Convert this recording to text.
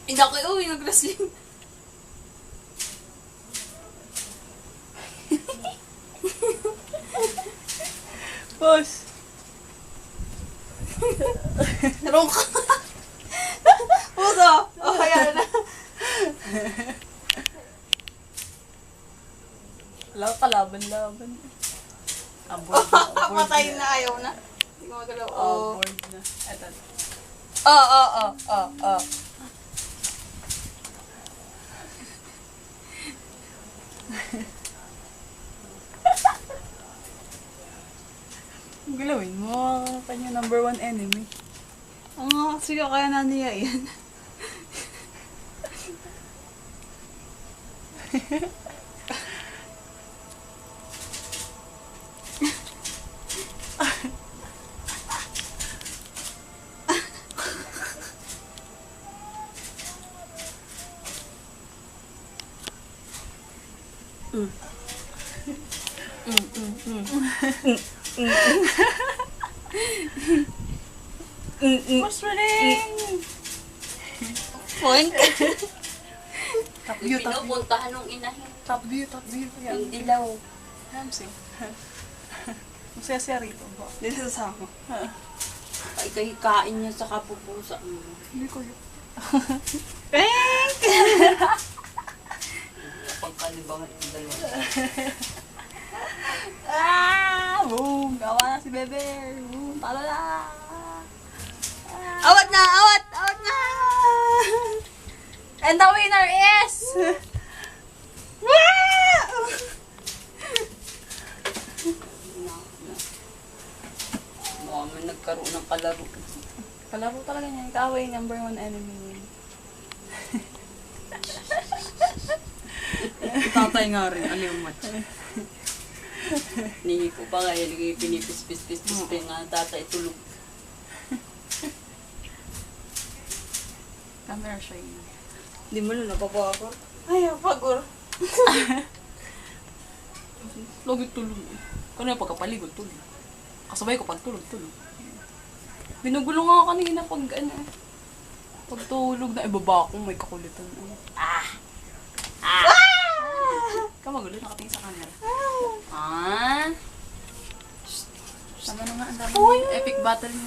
Hindi ako uwi, nag-wrestling. Boss! Tarong ka. Puso! O, kaya na. Wala ka laban-laban. Aboard na, aboard Patay na, ayaw na. Hindi ko magalaw. Oh. Aboard na. Eto. Oh. Ang galawin mo, kanya number 1 enemy. Sige, kaya na niya yan. Mas ring! Point. Top view, top view. Pinupuntahan nung inahin. Top view, top view. Yung dilaw. Hamsi. Masaya-saya rito. Dito sa ako. Ay, kahikain niya sa kapupusa mo. Hindi ko yun. Pink! Pagkalibangan yung dalawa. Boom! Gawa na si Bebe! Boom! Talo na! Awat na! Awat na! And the winner is... Mukha man nagkaroon ng kalaro. Kalaro talaga niya. Kaaway, number 1 enemy. Tatay nga rin. Ano yung match? Ningi ko pa nga yan. Pinipis-pis-pis-pis pa nga tatay tulog. Camera shy. Hindi mo na napapagor. Ay, pagor. Lagi tulog. Kano yung pagkapaligod, tulog. Kasabay ko pag tulog. Binugulo nga kanina pag ano. Pag tulog na ibaba ko, may kakulitan. Kamagulo, nakatingin sa camera. Tama na nga, ang dami. Epic battle.